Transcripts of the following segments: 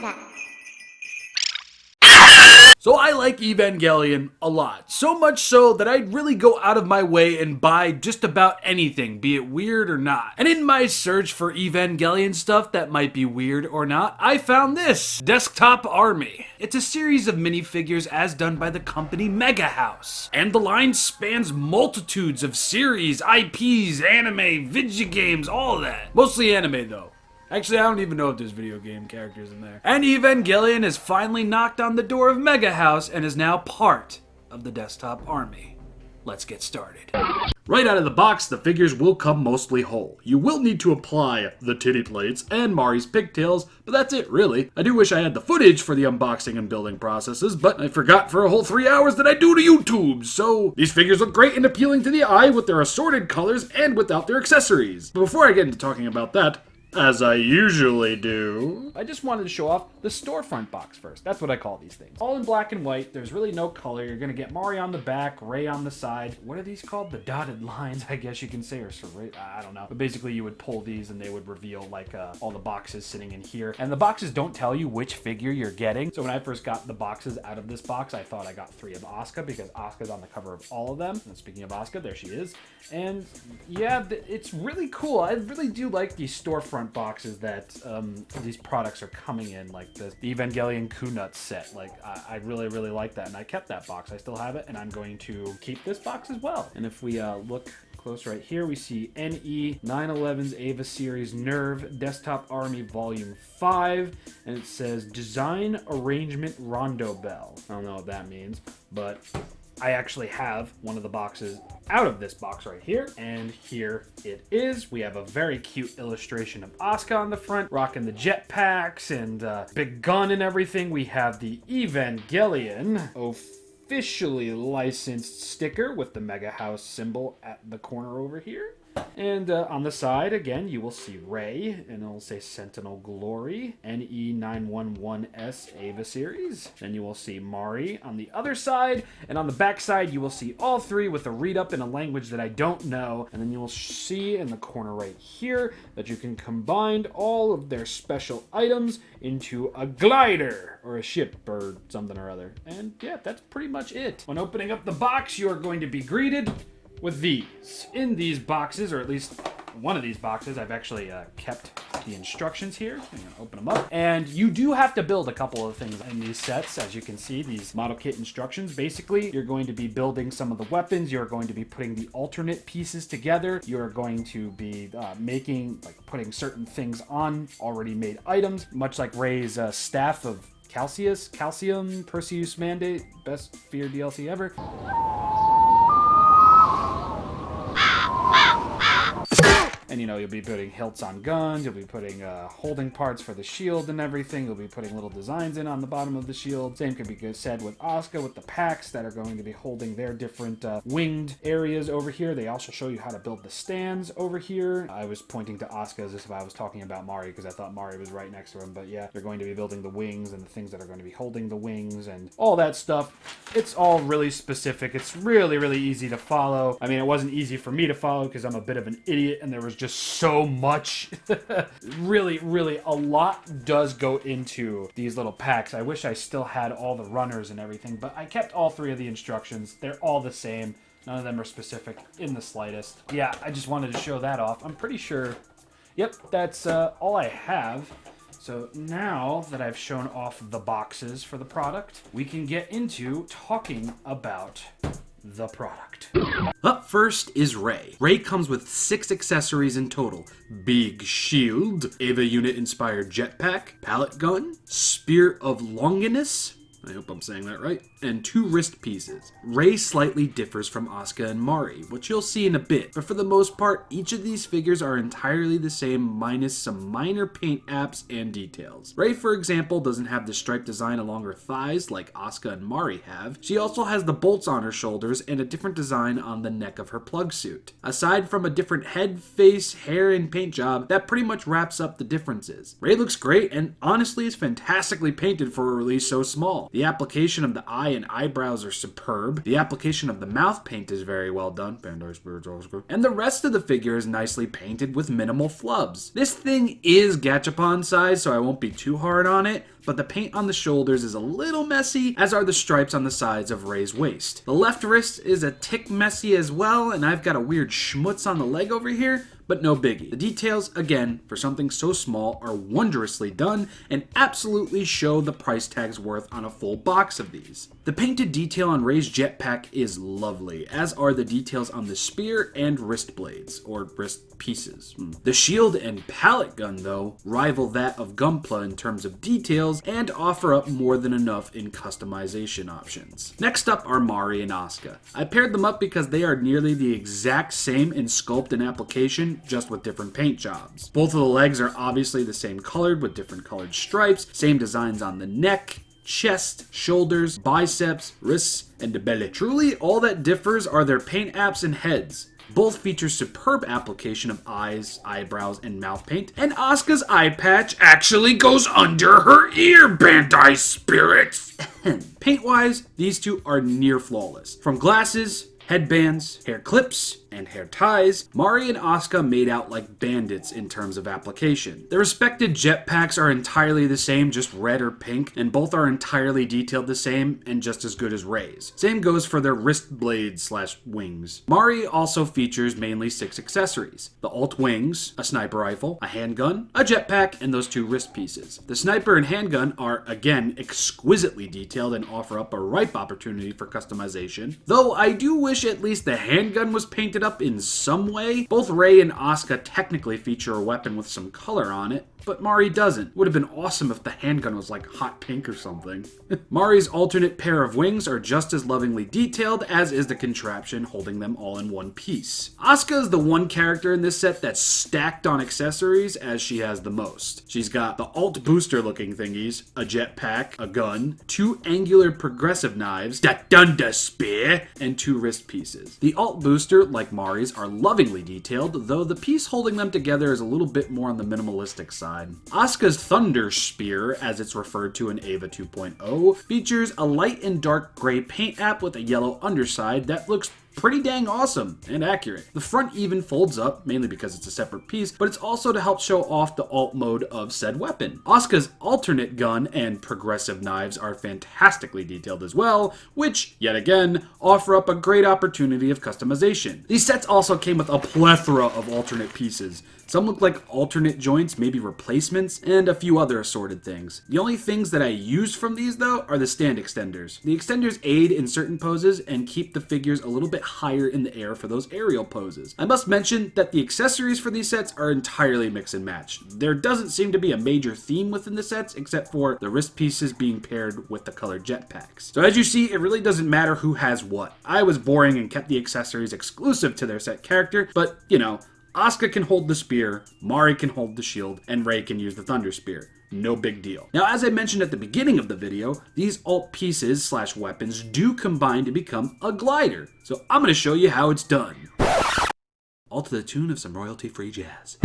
manga. So I like Evangelion a lot, so much so that I'd really go out of my way and buy just about anything, be it weird or not. And in my search for Evangelion stuff that might be weird or not, I found this, Desktop Army. It's a series of minifigures as done by the company MegaHouse. And the line spans multitudes of series, IPs, anime, video games, all of that. Mostly anime though. Actually, I don't even know if there's video game characters in there. And Evangelion has finally knocked on the door of MegaHouse and is now part of the Desktop Army. Let's get started. Right out of the box, the figures will come mostly whole. You will need to apply the titty plates and Mari's pigtails, but that's it really. I do wish I had the footage for the unboxing and building processes, but I forgot for a whole 3 hours that I do to YouTube, so these figures look great and appealing to the eye with their assorted colors and without their accessories. But before I get into talking about that, as I usually do, I just wanted to show off the storefront box first. That's what I call these things. All in black and white. There's really no color. You're gonna get Mari on the back, Ray on the side. What are these called? The dotted lines, I guess you can say, or I don't know. But basically you would pull these and they would reveal like all the boxes sitting in here. And the boxes don't tell you which figure you're getting. So when I first got the boxes out of this box, I thought I got 3 of Asuka because Asuka's on the cover of all of them. And speaking of Asuka, there she is. And yeah, it's really cool. I really do like these storefront boxes that these products are coming in, like the Evangelion Kunut set. Like I really like that, and I kept that box. I still have it, and I'm going to keep this box as well. And if we look close right here, we see NE 911's Ava Series Nerve Desktop Army Volume 5, and it says Design Arrangement Rondo Bell. I don't know what that means, but I actually have one of the boxes out of this box right here, and here it is. We have a very cute illustration of Asuka on the front, rocking the jetpacks and big gun and everything. We have the Evangelion officially licensed sticker with the MegaHouse symbol at the corner over here. And on the side, again, you will see Ray, and it'll say Sentinel Glory, NE911S Ava Series. Then you will see Mari on the other side, and on the back side, you will see all 3 with a read-up in a language that I don't know. And then you will see in the corner right here that you can combine all of their special items into a glider, or a ship, or something or other. And yeah, that's pretty much it. When opening up the box, you are going to be greeted with these. In these boxes, or at least one of these boxes, I've actually kept the instructions here. I'm gonna open them up. And you do have to build a couple of things in these sets. As you can see, these model kit instructions, basically, you're going to be building some of the weapons. You're going to be putting the alternate pieces together. You're going to be putting certain things on already made items, much like Ray's staff of Calcium, Perseus Mandate, best fear DLC ever. And, you know, you'll be putting hilts on guns, you'll be putting holding parts for the shield and everything, you'll be putting little designs in on the bottom of the shield. Same could be said with Asuka, with the packs that are going to be holding their different winged areas over here. They also show you how to build the stands over here. I was pointing to Asuka as if I was talking about Mari, because I thought Mari was right next to him. But yeah, they're going to be building the wings and the things that are going to be holding the wings and all that stuff. It's all really specific. It's really easy to follow. I mean, it wasn't easy for me to follow because I'm a bit of an idiot and there was just so much. really a lot does go into these little packs. I wish I still had all the runners and everything, but I kept all 3 of the instructions. They're all the same. None of them are specific in the slightest. Yeah, I just wanted to show that off. I'm pretty sure, yep, that's all I have. So now that I've shown off the boxes for the product, we can get into talking about the product. Up first is Ray. Ray comes with 6 accessories in total. Big shield, Ava unit inspired jetpack, pallet gun, spear of Longinus, I hope I'm saying that right, and 2 wrist pieces. Ray slightly differs from Asuka and Mari, which you'll see in a bit, but for the most part, each of these figures are entirely the same minus some minor paint apps and details. Ray, for example, doesn't have the striped design along her thighs like Asuka and Mari have. She also has the bolts on her shoulders and a different design on the neck of her plug suit. Aside from a different head, face, hair, and paint job, that pretty much wraps up the differences. Ray looks great and honestly is fantastically painted for a release so small. The application of the eye and eyebrows are superb. The application of the mouth paint is very well done. And the rest of the figure is nicely painted with minimal flubs. This thing is gachapon size, so I won't be too hard on it, but the paint on the shoulders is a little messy, as are the stripes on the sides of Rey's waist. The left wrist is a tick messy as well, and I've got a weird schmutz on the leg over here, but no biggie. The details, again, for something so small, are wondrously done and absolutely show the price tag's worth on a full box of these. The painted detail on Rey's jetpack is lovely, as are the details on the spear and wrist blades, or wrist pieces. The shield and pallet gun, though, rival that of Gunpla in terms of details and offer up more than enough in customization options. Next up are Mari and Asuka. I paired them up because they are nearly the exact same in sculpt and application, just with different paint jobs. Both of the legs are obviously the same colored with different colored stripes, same designs on the neck, chest, shoulders, biceps, wrists, and the belly. Truly, all that differs are their paint apps and heads. Both feature superb application of eyes, eyebrows, and mouth paint, and Asuka's eye patch actually goes under her ear, Bandai Spirits! Paint-wise, these two are near flawless. From glasses, headbands, hair clips, and hair ties, Mari and Asuka made out like bandits in terms of application. Their respective jetpacks are entirely the same, just red or pink, and both are entirely detailed the same and just as good as Rey's. Same goes for their wrist blades / wings. Mari also features mainly 6 accessories: the alt wings, a sniper rifle, a handgun, a jetpack, and those 2 wrist pieces. The sniper and handgun are, again, exquisitely detailed and offer up a ripe opportunity for customization, though I do wish at least the handgun was painted up in some way. Both Rey and Asuka technically feature a weapon with some color on it, but Mari doesn't. Would have been awesome if the handgun was like hot pink or something. Mari's alternate pair of wings are just as lovingly detailed, as is the contraption holding them all in one piece. Asuka is the one character in this set that's stacked on accessories, as she has the most. She's got the alt booster looking thingies, a jetpack, a gun, 2 angular progressive knives, the Dunda Spear, and 2 wrist pieces. The alt booster, like Mari's, are lovingly detailed, though the piece holding them together is a little bit more on the minimalistic side. Asuka's Thunder Spear, as it's referred to in Eva 2.0, features a light and dark gray paint app with a yellow underside that looks pretty dang awesome and accurate. The front even folds up, mainly because it's a separate piece, but it's also to help show off the alt mode of said weapon. Asuka's alternate gun and progressive knives are fantastically detailed as well, which, yet again, offer up a great opportunity of customization. These sets also came with a plethora of alternate pieces. Some look like alternate joints, maybe replacements, and a few other assorted things. The only things that I used from these, though, are the stand extenders. The extenders aid in certain poses and keep the figures a little bit higher in the air for those aerial poses. I must mention that the accessories for these sets are entirely mix and match. There doesn't seem to be a major theme within the sets, except for the wrist pieces being paired with the colored jetpacks. So as you see, it really doesn't matter who has what. I was boring and kept the accessories exclusive to their set character, but, you know, Asuka can hold the spear, Mari can hold the shield, and Rey can use the Thunder Spear. No big deal. Now, as I mentioned at the beginning of the video, these alt pieces / weapons do combine to become a glider. So I'm going to show you how it's done. All to the tune of some royalty-free jazz.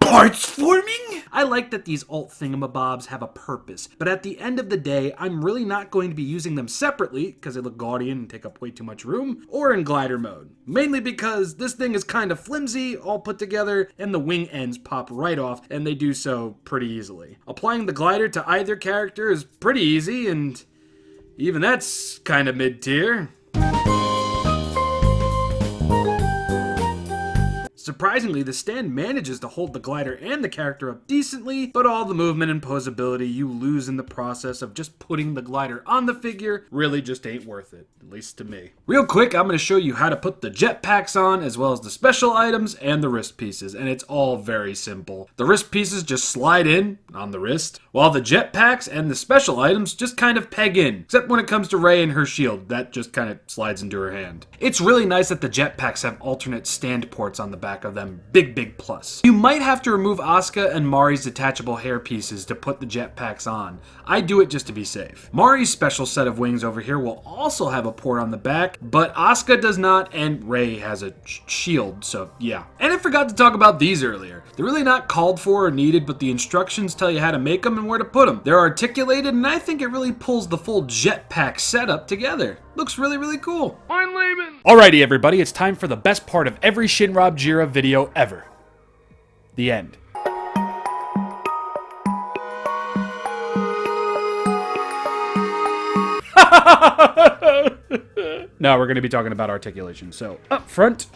Parts forming? I like that these alt thingamabobs have a purpose, but at the end of the day, I'm really not going to be using them separately, because they look gaudy and take up way too much room, or in glider mode. Mainly because this thing is kind of flimsy, all put together, and the wing ends pop right off, and they do so pretty easily. Applying the glider to either character is pretty easy, and even that's kind of mid-tier. Surprisingly, the stand manages to hold the glider and the character up decently, but all the movement and posability you lose in the process of just putting the glider on the figure really just ain't worth it, at least to me. Real quick, I'm going to show you how to put the jetpacks on, as well as the special items and the wrist pieces, and it's all very simple. The wrist pieces just slide in on the wrist, while the jetpacks and the special items just kind of peg in, except when it comes to Rey and her shield, that just kind of slides into her hand. It's really nice that the jetpacks have alternate stand ports on the back of them, big plus. You might have to remove Asuka and Mari's detachable hair pieces to put the jetpacks on. I do it just to be safe. Mari's special set of wings over here will also have a port on the back, but Asuka does not, and Rey has a shield, so yeah. And I forgot to talk about these earlier. They're really not called for or needed, but the instructions tell you how to make them and where to put them. They're articulated, and I think it really pulls the full jetpack setup together. Looks really cool. I'm leaving! Alrighty everybody, it's time for the best part of every ShinRobjira video ever. The end. Now we're going to be talking about articulation. So up front,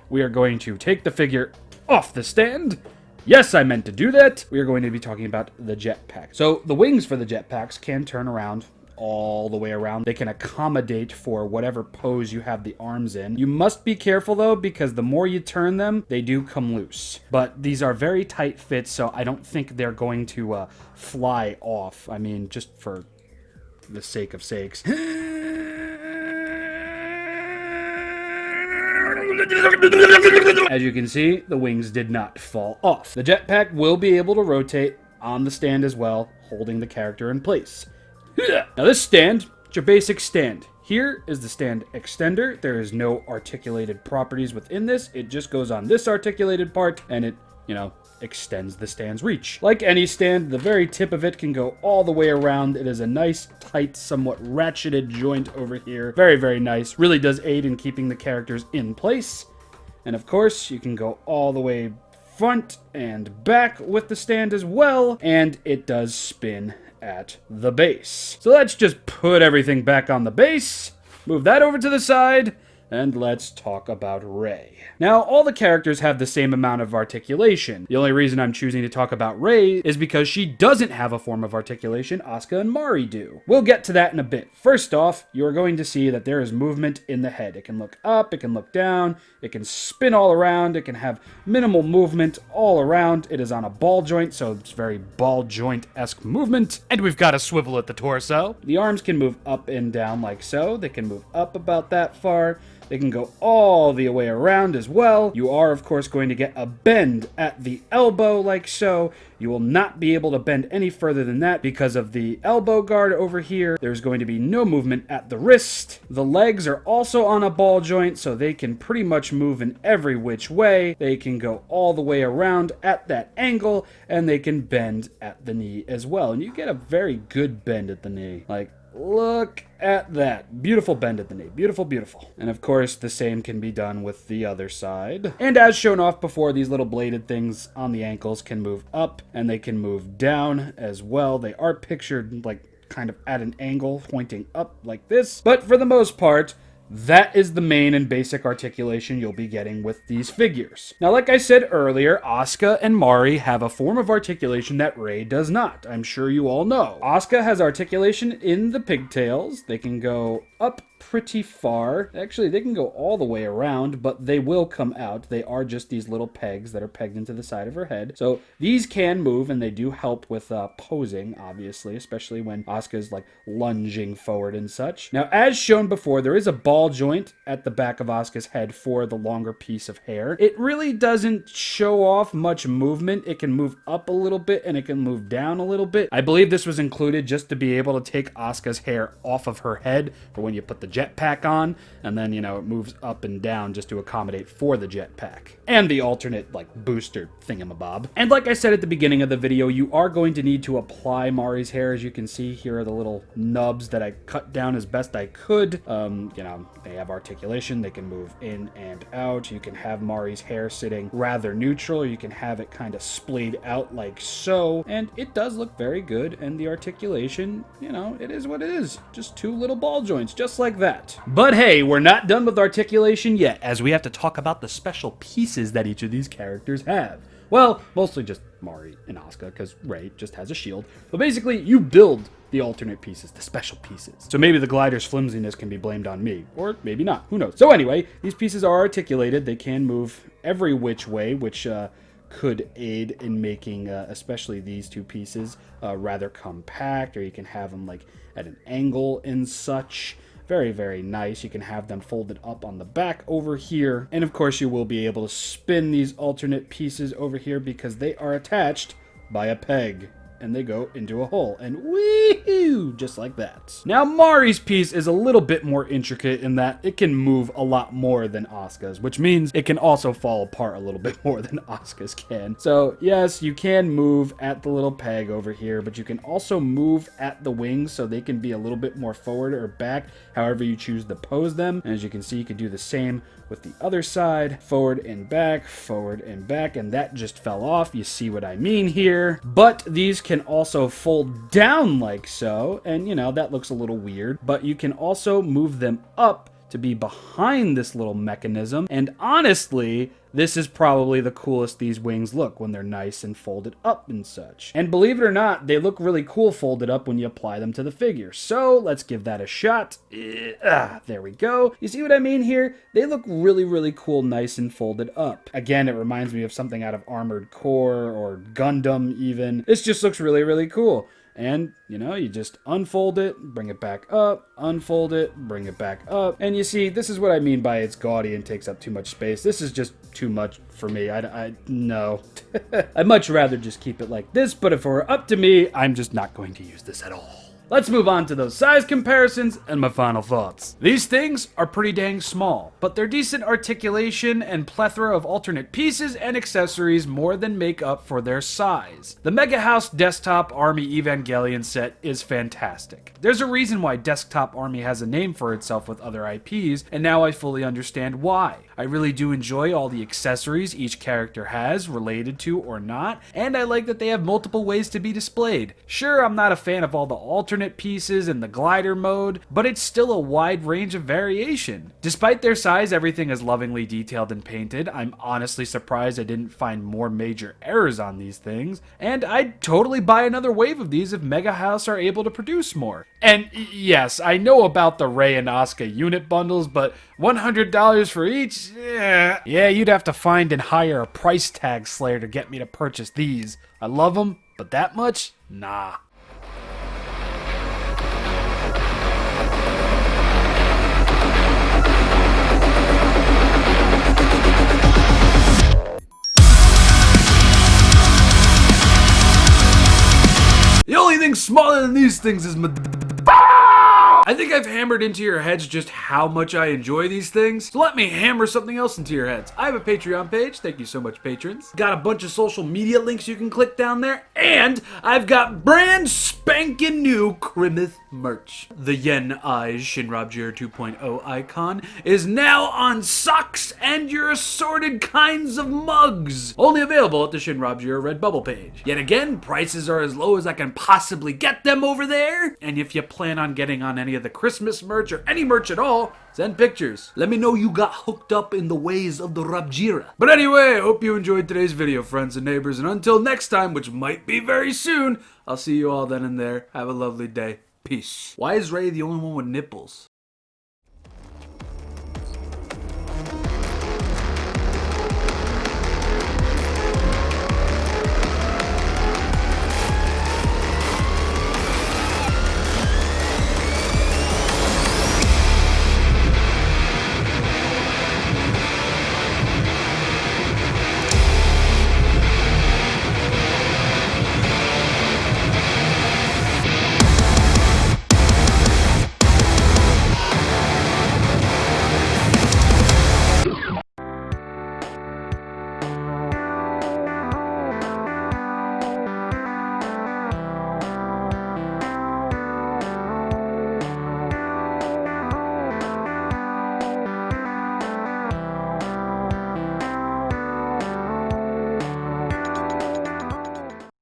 we are going to take the figure off the stand. Yes, I meant to do that. We are going to be talking about the jetpack. So the wings for the jetpacks can turn around all the way around. They can accommodate for whatever pose you have the arms in. You must be careful though, because the more you turn them, they do come loose. But these are very tight fits, so I don't think they're going to fly off. I mean, just for the sake of sakes. As you can see, the wings did not fall off. The jetpack will be able to rotate on the stand as well, holding the character in place. Now this stand, it's your basic stand. Here is the stand extender. There is no articulated properties within this. It just goes on this articulated part, and it, extends the stand's reach. Like any stand, the very tip of it can go all the way around. It is a nice, tight, somewhat ratcheted joint over here. Very nice. Really does aid in keeping the characters in place. And of course, you can go all the way front and back with the stand as well, and it does spin at the base. So let's just put everything back on the base, move that over to the side, and let's talk about Rey. Now, all the characters have the same amount of articulation. The only reason I'm choosing to talk about Rey is because she doesn't have a form of articulation. Asuka and Mari do. We'll get to that in a bit. First off, you're going to see that there is movement in the head. It can look up, it can look down, it can spin all around, it can have minimal movement all around. It is on a ball joint, so it's very ball joint-esque movement. And we've got a swivel at the torso. The arms can move up and down like so. They can move up about that far. They can go all the way around as well. You are, of course, going to get a bend at the elbow like so. You will not be able to bend any further than that because of the elbow guard over here. There's going to be no movement at the wrist. The legs are also on a ball joint, so they can pretty much move in every which way. They can go all the way around at that angle, and they can bend at the knee as well. And you get a very good bend at the knee. Like, look at that. Beautiful bend at the knee. Beautiful. And of course, the same can be done with the other side. And as shown off before, these little bladed things on the ankles can move up and they can move down as well. They are pictured like kind of at an angle pointing up like this. But for the most part, that is the main and basic articulation you'll be getting with these figures. Now, like I said earlier, Asuka and Mari have a form of articulation that Rey does not. I'm sure you all know. Asuka has articulation in the pigtails. They can go up pretty far. Actually, they can go all the way around, but they will come out. They are just these little pegs that are pegged into the side of her head. So these can move, and they do help with posing, obviously, especially when Asuka's like lunging forward and such. Now, as shown before, there is a ball joint at the back of Asuka's head for the longer piece of hair. It really doesn't show off much movement. It can move up a little bit, and it can move down a little bit. I believe this was included just to be able to take Asuka's hair off of her head for when you put the jetpack on, and then, it moves up and down just to accommodate for the jetpack. And the alternate, like, booster thingamabob. And like I said at the beginning of the video, you are going to need to apply Mari's hair. As you can see, here are the little nubs that I cut down as best I could. They have articulation. They can move in and out. You can have Mari's hair sitting rather neutral. You can have it kind of splayed out like so. And it does look very good. And the articulation, it is what it is. Just two little ball joints, just like like that. But hey, we're not done with articulation yet, as we have to talk about the special pieces that each of these characters have. Well, mostly just Mari and Asuka, because Rei just has a shield. But basically, you build the alternate pieces, the special pieces. So maybe the glider's flimsiness can be blamed on me, or maybe not, who knows. So anyway, these pieces are articulated. They can move every which way, which could aid in making, especially these two pieces, rather compact, or you can have them like at an angle and such. Very, very nice. You can have them folded up on the back over here. And of course, you will be able to spin these alternate pieces over here because they are attached by a peg. And they go into a hole, and woohoo, just like that. Now, Mari's piece is a little bit more intricate in that it can move a lot more than Asuka's, which means it can also fall apart a little bit more than Asuka's can. So, yes, you can move at the little peg over here, but you can also move at the wings, so they can be a little bit more forward or back, however you choose to pose them. And as you can see, you can do the same with the other side, forward and back, and that just fell off. You see what I mean here. But these can also fold down like so, and you know, that looks a little weird, but you can also move them up to be behind this little mechanism. And honestly, this is probably the coolest these wings look when they're nice and folded up and such. And believe it or not, they look really cool folded up when you apply them to the figure. So let's give that a shot. There we go. You see what I mean here? They look really, really cool, nice and folded up. Again, it reminds me of something out of Armored Core or Gundam even. This just looks really, really cool. And, you know, you just unfold it, bring it back up, unfold it, bring it back up. And you see, this is what I mean by it's gaudy and takes up too much space. This is just too much for me. No. I'd much rather just keep it like this, but if it were up to me, I'm just not going to use this at all. Let's move on to those size comparisons and my final thoughts. These things are pretty dang small, but their decent articulation and plethora of alternate pieces and accessories more than make up for their size. The MegaHouse Desktop Army Evangelion set is fantastic. There's a reason why Desktop Army has a name for itself with other IPs, and now I fully understand why. I really do enjoy all the accessories each character has, related to or not, and I like that they have multiple ways to be displayed. Sure, I'm not a fan of all the alternate pieces and the glider mode, but it's still a wide range of variation. Despite their size, everything is lovingly detailed and painted. I'm honestly surprised I didn't find more major errors on these things, and I'd totally buy another wave of these if MegaHouse are able to produce more. And yes, I know about the Rei and Asuka unit bundles, but $100 for each? Yeah, you'd have to find and hire a price tag slayer to get me to purchase these. I love them, but that much? Nah. The only thing smaller than these things is my... I think I've hammered into your heads just how much I enjoy these things, so let me hammer something else into your heads. I have a Patreon page, thank you so much patrons. Got a bunch of social media links you can click down there, and I've got brand spanking new Crimith merch. The Yen Eyes ShinRobjira 2.0 icon is now on socks and your assorted kinds of mugs. Only available at the ShinRobjira Redbubble page. Yet again, prices are as low as I can possibly get them over there, and if you plan on getting on any of the Christmas merch or any merch at all, send pictures. Let me know you got hooked up in the ways of the Robjira. But anyway, I hope you enjoyed today's video, friends and neighbors, and until next time, which might be very soon, I'll see you all then and there. Have a lovely day. Peace. Why is Rei the only one with nipples?